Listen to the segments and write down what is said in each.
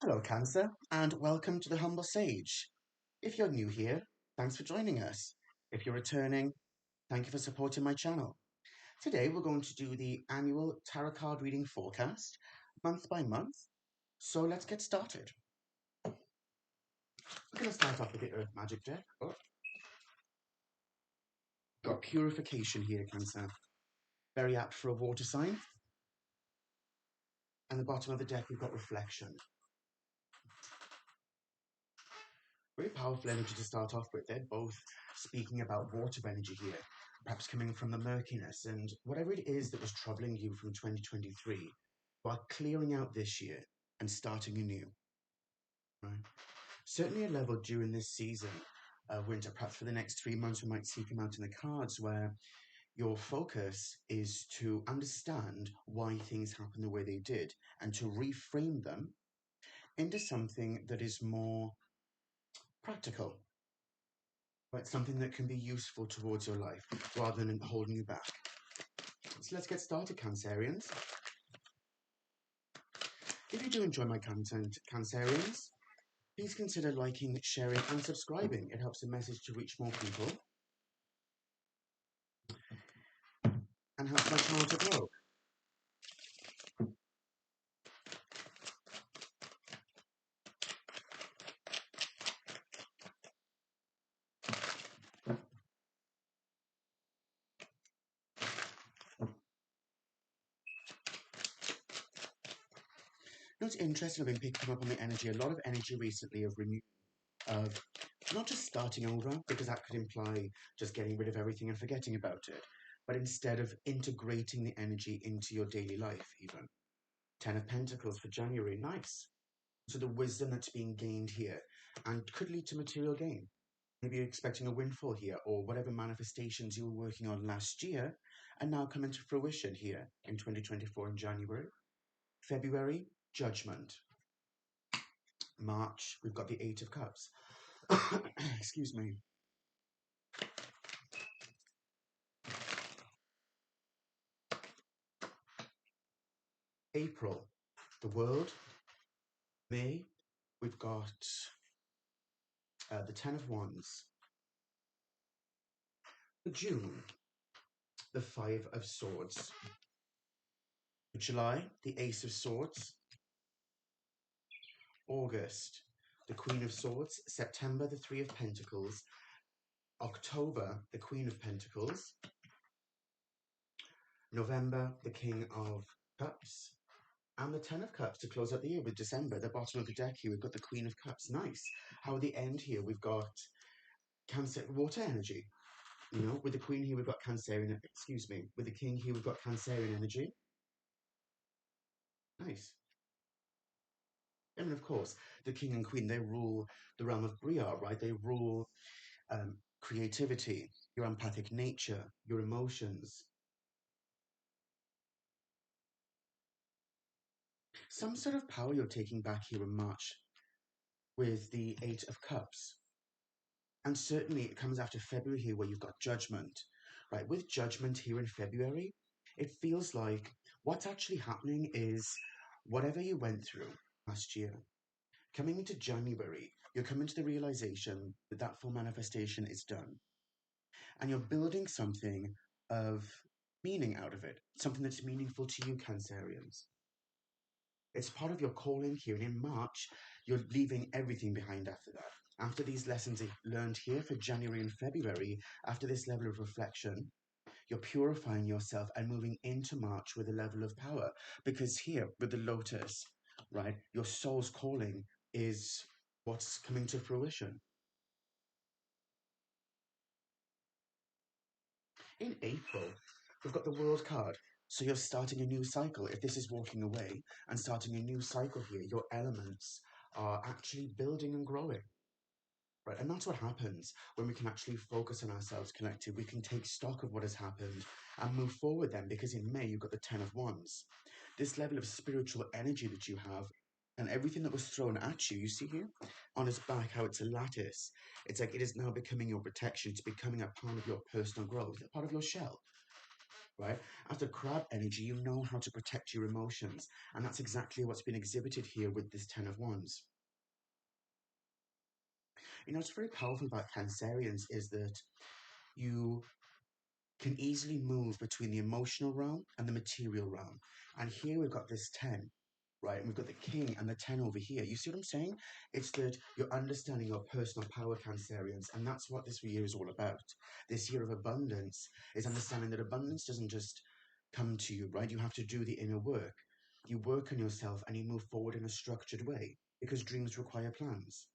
Hello, Cancer, and welcome to the Humble Sage. If you're new here, thanks for joining us. If you're returning, thank you for supporting my channel. Today, we're going to do the annual tarot card reading forecast, month by month. So let's get started. We're going to start off with the Earth Magic deck. Got Purification here, Cancer. Very apt for a water sign. And the bottom of the deck, we've got Reflection. Very powerful energy to start off with. They're both speaking about water energy here, perhaps coming from the murkiness and whatever it is that was troubling you from 2023, while clearing out this year and starting anew. Right? Certainly a level during this season, winter, perhaps for the next 3 months, we might see come out in the cards where your focus is to understand why things happen the way they did and to reframe them into something that is more practical. But something that can be useful towards your life rather than holding you back. So let's get started, Cancerians. If you do enjoy my content, Cancerians, please consider liking, sharing, and subscribing. It helps the message to reach more people and helps my channel to grow. What's interesting, I've been picking up on the energy, a lot of energy recently of renewal, of not just starting over, because that could imply just getting rid of everything and forgetting about it, but instead of integrating the energy into your daily life, even. 10 of Pentacles for January, nice. So the wisdom that's being gained here and could lead to material gain. Maybe you're expecting a windfall here, or whatever manifestations you were working on last year and now come into fruition here in 2024 in January. February, Judgment. March, we've got the Eight of Cups. Excuse me. April, the World. May, we've got the Ten of Wands. For June, the Five of Swords. For July, the Ace of Swords. August, the Queen of Swords. September, the Three of Pentacles. October, the Queen of Pentacles. November, the King of Cups. And the Ten of Cups to close out the year with December. The bottom of the deck here, we've got the Queen of Cups. Nice. How at the end here, we've got Cancer, water energy. You know, with the Queen here, we've got Cancerian, excuse me. With the King here, we've got Cancerian energy. Nice. And of course, the King and Queen, they rule the realm of Briar, right? They rule creativity, your empathic nature, your emotions. Some sort of power you're taking back here in March with the Eight of Cups. And certainly it comes after February here where you've got Judgment, right? With Judgment here in February, it feels like what's actually happening is whatever you went through last year, coming into January, you're coming to the realization that that full manifestation is done. And you're building something of meaning out of it, something that's meaningful to you, Cancerians. It's part of your calling here. And in March, you're leaving everything behind after that. After these lessons learned here for January and February, after this level of reflection, you're purifying yourself and moving into March with a level of power. Because here, with the Lotus, right, your soul's calling is what's coming to fruition. In April, we've got the World card. So you're starting a new cycle. If this is walking away and starting a new cycle here, your elements are actually building and growing. Right, and that's what happens when we can actually focus on ourselves collective. We can take stock of what has happened and move forward then, because in May you've got the Ten of Wands. This level of spiritual energy that you have and everything that was thrown at you, you see here on its back how it's a lattice. It's like it is now becoming your protection. It's becoming a part of your personal growth, a part of your shell. right? As a crab energy, you know how to protect your emotions, and that's exactly what's been exhibited here with this Ten of Wands. You know, what's very powerful about Cancerians is that you can easily move between the emotional realm and the material realm. And here we've got this 10, right? And we've got the king and the 10 over here. You see what I'm saying? It's that you're understanding your personal power, Cancerians, and that's what this year is all about. This year of abundance is understanding that abundance doesn't just come to you, right? You have to do the inner work. You work on yourself and you move forward in a structured way because dreams require plans.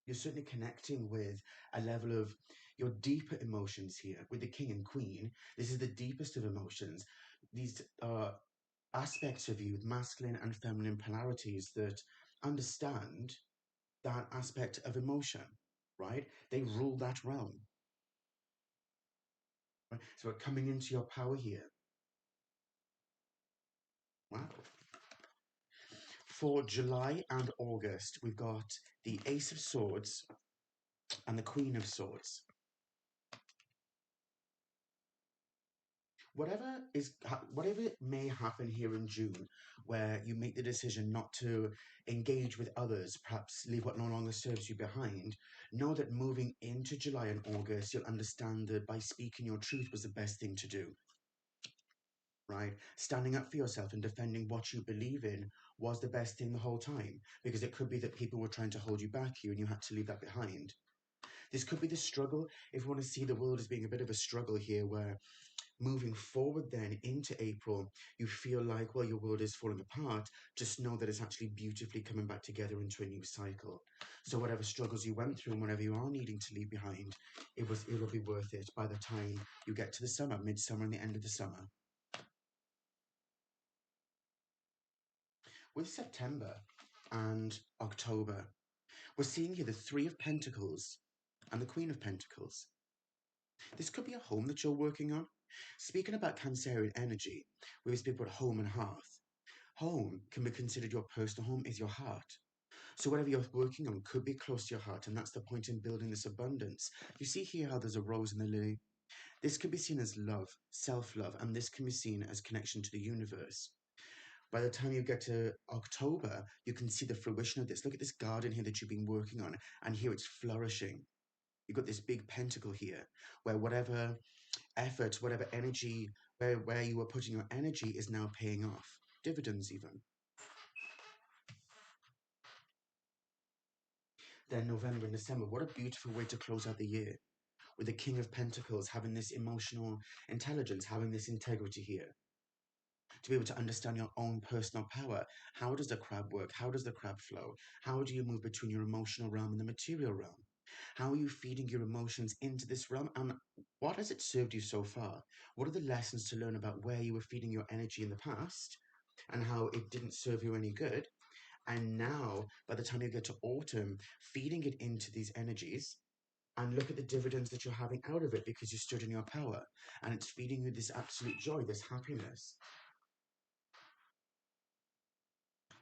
You're certainly connecting with a level of your deeper emotions here with the king and queen. This is the deepest of emotions. These are aspects of you with masculine and feminine polarities that understand that aspect of emotion, right? They rule that realm. Right? So we're coming into your power here. Wow. For July and August, we've got the Ace of Swords and the Queen of Swords. Whatever may happen here in June, where you make the decision not to engage with others, perhaps leave what no longer serves you behind, know that moving into July and August, you'll understand that by speaking your truth was the best thing to do, right? Standing up for yourself and defending what you believe in was the best thing the whole time, because it could be that people were trying to hold you back here and you had to leave that behind. This could be the struggle, if you want to see the world as being a bit of a struggle here, where moving forward then into April, you feel like, well, your world is falling apart. Just know that it's actually beautifully coming back together into a new cycle. So whatever struggles you went through and whatever you are needing to leave behind, it'll be worth it by the time you get to the summer, midsummer and the end of the summer. With September and October, we're seeing here the Three of Pentacles and the Queen of Pentacles. This could be a home that you're working on. Speaking about Cancerian energy, we always speak about home and hearth. Home can be considered your personal home is your heart. So whatever you're working on could be close to your heart, and that's the point in building this abundance. You see here how there's a rose and the lily? This can be seen as love, self-love, and this can be seen as connection to the universe. By the time you get to October, you can see the fruition of this. Look at this garden here that you've been working on, and here it's flourishing. You've got this big pentacle here, where whatever effort, whatever energy, where you were putting your energy is now paying off. Dividends even. Then November and December, what a beautiful way to close out the year. With the King of Pentacles having this emotional intelligence, having this integrity here. To be able to understand your own personal power. How does the crab work? How does the crab flow? How do you move between your emotional realm and the material realm? How are you feeding your emotions into this realm? And what has it served you so far? What are the lessons to learn about where you were feeding your energy in the past and how it didn't serve you any good? And now, by the time you get to autumn, feeding it into these energies and look at the dividends that you're having out of it because you stood in your power and it's feeding you this absolute joy, this happiness.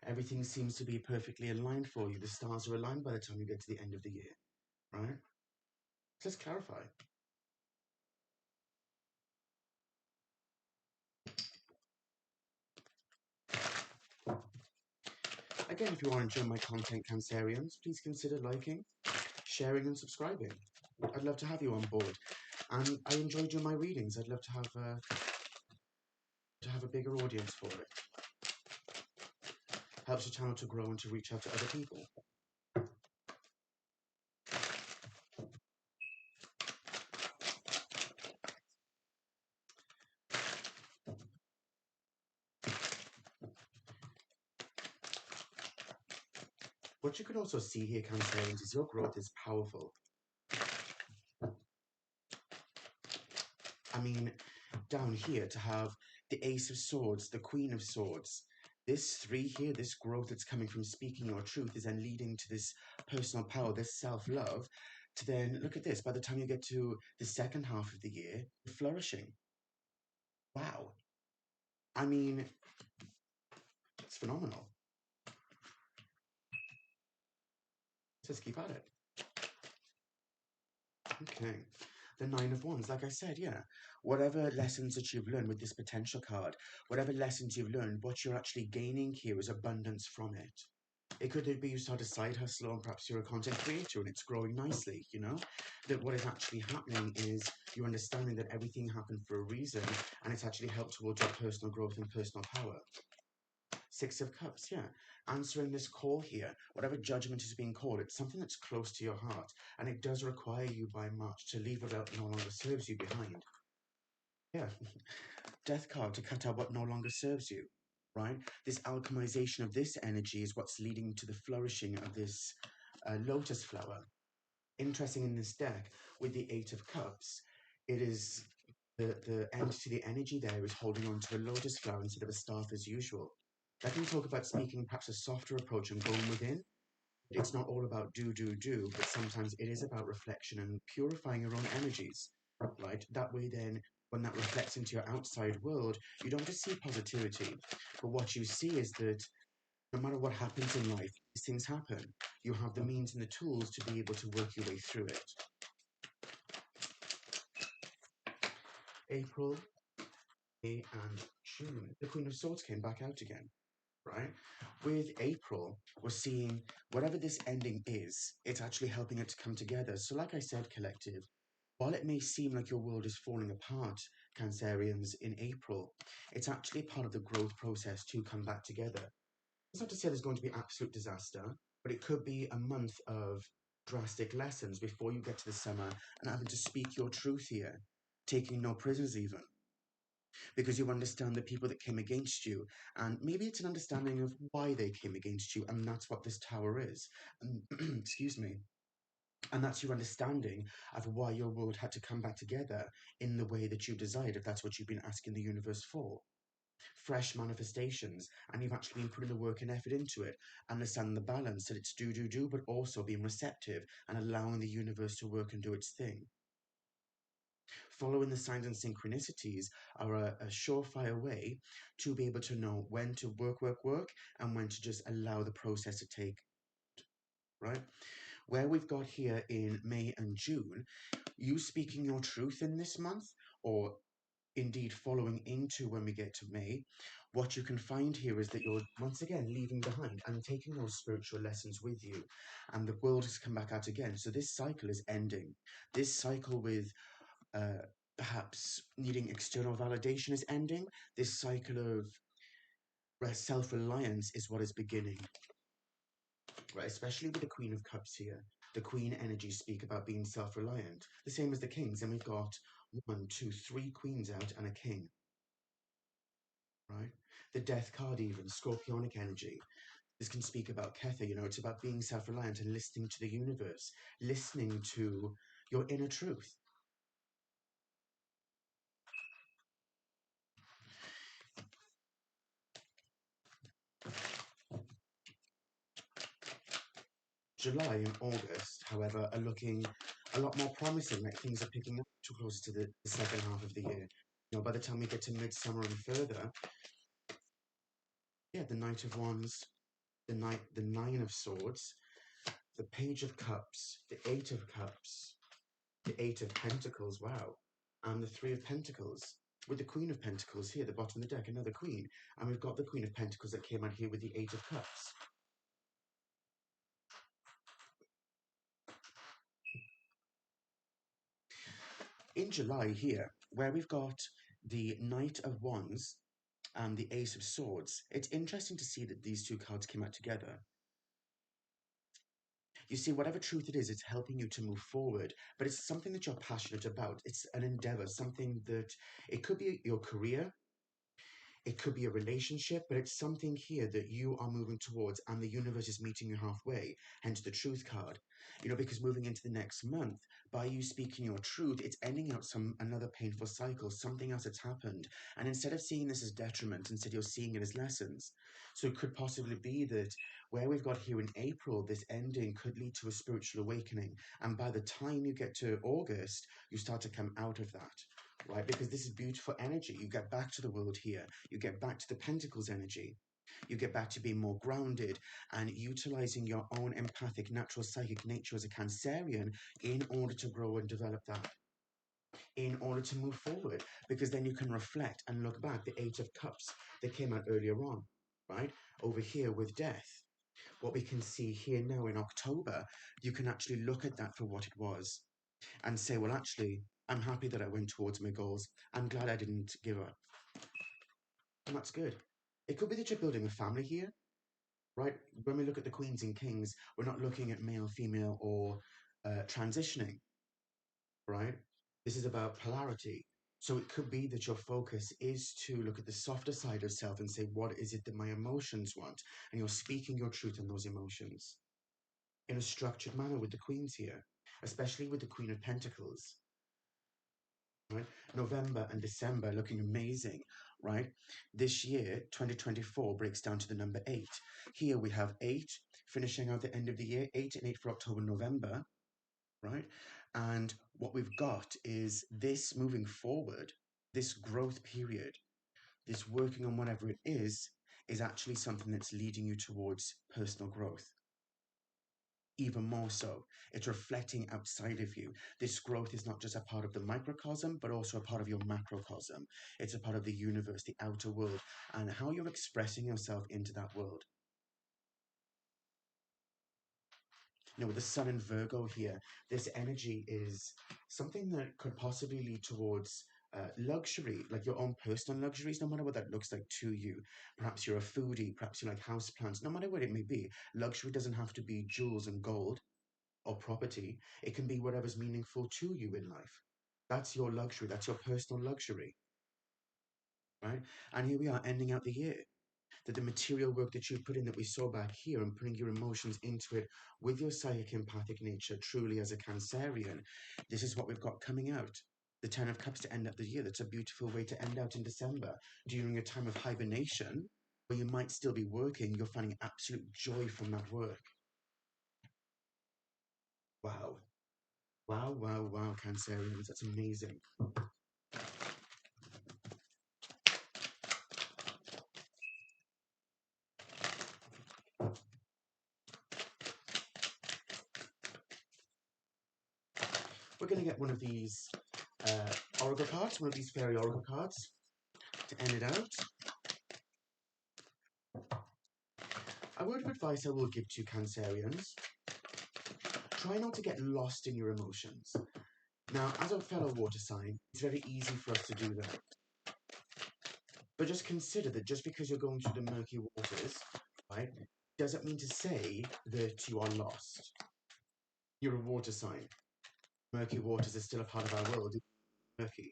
Everything seems to be perfectly aligned for you. The stars are aligned by the time you get to the end of the year, right? So let's clarify. Again, if you are enjoying my content, Cancerians, please consider liking, sharing and subscribing. I'd love to have you on board. And I enjoy doing my readings. I'd love to have a bigger audience for it. Helps the channel to grow and to reach out to other people. What you can also see here, Cancerians, is your growth is powerful. I mean, down here to have the Ace of Swords, the Queen of Swords, this three here, this growth that's coming from speaking your truth is then leading to this personal power, this self-love, to then, look at this, by the time you get to the second half of the year, flourishing. Wow. I mean, it's phenomenal. Let's keep at it. Okay. The Nine of Wands, like I said, yeah. Whatever lessons that you've learned with this potential card, whatever lessons you've learned, what you're actually gaining here is abundance from it. It could be you start a side hustle, and perhaps you're a content creator and it's growing nicely, you know? That what is actually happening is you're understanding that everything happened for a reason and it's actually helped towards your personal growth and personal power. Six of Cups, yeah. Answering this call here, whatever judgment is being called, it's something that's close to your heart, and it does require you by March to leave what no longer serves you behind. Yeah. Death card to cut out what no longer serves you, right? This alchemization of this energy is what's leading to the flourishing of this lotus flower. Interesting in this deck, with the Eight of Cups, it is the entity, the energy there is holding on to a lotus flower instead of a staff as usual. That can talk about speaking perhaps a softer approach and going within. It's not all about do, but sometimes it is about reflection and purifying your own energies, right? That way, then, when that reflects into your outside world, you don't just see positivity, but what you see is that no matter what happens in life, these things happen. You have the means and the tools to be able to work your way through it. April, May, and June. The Queen of Swords came back out again, right? With April, we're seeing whatever this ending is, it's actually helping it to come together. So, like I said, collective, while it may seem like your world is falling apart, Cancerians, in April, it's actually part of the growth process to come back together. It's not to say there's going to be absolute disaster, but it could be a month of drastic lessons before you get to the summer and having to speak your truth here, taking no prisoners even, because you understand the people that came against you, and maybe it's an understanding of why they came against you, and that's what this tower is. And, excuse me. And that's your understanding of why your world had to come back together in the way that you desired, if that's what you've been asking the universe for. Fresh manifestations, and you've actually been putting the work and effort into it, understanding the balance that it's do, but also being receptive and allowing the universe to work and do its thing. Following the signs and synchronicities are a surefire way to be able to know when to work, and when to just allow the process to take, right? Where we've got here in May and June, you speaking your truth in this month, or indeed following into when we get to May, what you can find here is that you're once again leaving behind and taking those spiritual lessons with you, and the world has come back out again. So this cycle is ending. This cycle with perhaps needing external validation is ending. This cycle of self-reliance is what is beginning, right? Especially with the Queen of Cups here. The Queen energies speak about being self-reliant, the same as the Kings. And we've got one, two, three Queens out and a King, right? The Death card even, Scorpionic energy. This can speak about Kether, it's about being self-reliant and listening to the universe, listening to your inner truth. July and August, however, are looking a lot more promising, like things are picking up too close to the second half of the year. By the time we get to midsummer and further, yeah, the Knight of Wands, the Nine of Swords, the Page of Cups, the Eight of Cups, the Eight of Pentacles, wow, and the Three of Pentacles. With the Queen of Pentacles here at the bottom of the deck, another Queen, and we've got the Queen of Pentacles that came out here with the Eight of Cups. In July here, where we've got the Knight of Wands and the Ace of Swords, it's interesting to see that these two cards came out together. You see, whatever truth it is, it's helping you to move forward, but it's something that you're passionate about. It's an endeavor, something that it could be your career, it could be a relationship, but it's something here that you are moving towards, and the universe is meeting you halfway, hence the truth card. Because moving into the next month, by you speaking your truth, it's ending out another painful cycle, something else that's happened. And instead of seeing this as detriment, instead you're seeing it as lessons. So it could possibly be that where we've got here in April, this ending could lead to a spiritual awakening. And by the time you get to August, you start to come out of that. Right? Because this is beautiful energy. You get back to the world here. You get back to the Pentacles energy. You get back to being more grounded and utilizing your own empathic, natural psychic nature as a Cancerian in order to grow and develop that. in order to move forward, because then you can reflect and look back. The Eight of Cups that came out earlier on, right? Over here with death. What we can see here now in October, you can actually look at that for what it was and say, well, actually, I'm happy that I went towards my goals. I'm glad I didn't give up. And that's good. It could be that you're building a family here, right? When we look at the queens and kings, we're not looking at male, female, or transitioning, right? This is about polarity. So it could be that your focus is to look at the softer side of self and say, what is it that my emotions want? And you're speaking your truth in those emotions in a structured manner with the queens here, especially with the Queen of Pentacles, right? November and December looking amazing, right? This year, 2024, breaks down to the number 8. Here we have 8, finishing out the end of the year, 8 and 8 for October, November, right? And what we've got is this moving forward, this growth period, this working on whatever it is actually something that's leading you towards personal growth. Even more so, it's reflecting outside of you. This growth is not just a part of the microcosm, but also a part of your macrocosm. It's a part of the universe, the outer world, and how you're expressing yourself into that world. With the Sun in Virgo here, this energy is something that could possibly lead towards luxury, like your own personal luxuries, no matter what that looks like to you. Perhaps you're a foodie, perhaps you like houseplants, no matter what it may be. Luxury doesn't have to be jewels and gold or property. It can be whatever's meaningful to you in life. That's your luxury, that's your personal luxury, right? And here we are ending out the year. That the material work that you put in that we saw back here and putting your emotions into it with your psychic empathic nature truly as a Cancerian, this is what we've got coming out. The Ten of Cups to end up the year. That's a beautiful way to end out in December. During a time of hibernation, where you might still be working, you're finding absolute joy from that work. Wow. Wow, wow, wow, Cancerians. That's amazing. We're going to get one of these oracle cards, one of these fairy oracle cards to end it out. A word of advice I will give to Cancerians: try not to get lost in your emotions. Now, as a fellow water sign, it's very easy for us to do that. But just consider that just because you're going through the murky waters, right, doesn't mean to say that you are lost. You're a water sign. Murky waters are still a part of our world. It's murky,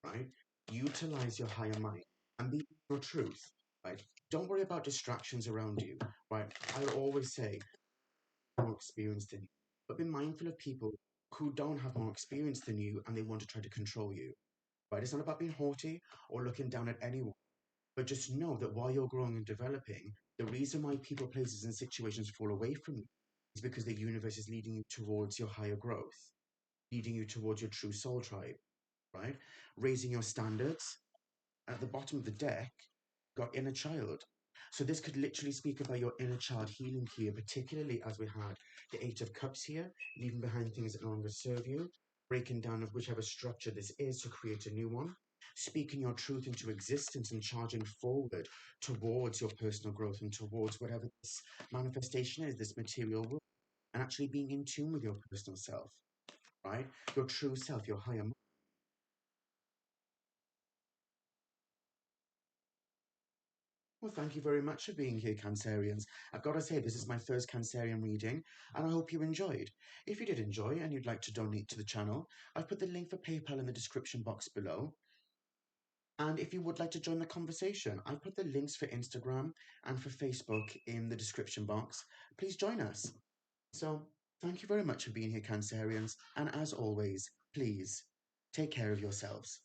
right? Utilize your higher mind and be your truth, right? Don't worry about distractions around you, right? I'll always say, more experience than you, but be mindful of people who don't have more experience than you and they want to try to control you, right? It's not about being haughty or looking down at anyone, but just know that while you're growing and developing, the reason why people, places, and situations fall away from you is because the universe is leading you towards your higher growth, leading you towards your true soul tribe, right? Raising your standards. At the bottom of the deck, got inner child. So this could literally speak about your inner child healing here, particularly as we had the Eight of Cups here, leaving behind things that no longer serve you, breaking down of whichever structure this is to create a new one, speaking your truth into existence and charging forward towards your personal growth and towards whatever this manifestation is, this material world, and actually being in tune with your personal self, right? Your true self, your higher. Well, thank you very much for being here, Cancerians. I've got to say, this is my first Cancerian reading, and I hope you enjoyed. If you did enjoy and you'd like to donate to the channel, I've put the link for PayPal in the description box below. And if you would like to join the conversation, I've put the links for Instagram and for Facebook in the description box. Please join us. So, thank you very much for being here, Cancerians, and as always, please take care of yourselves.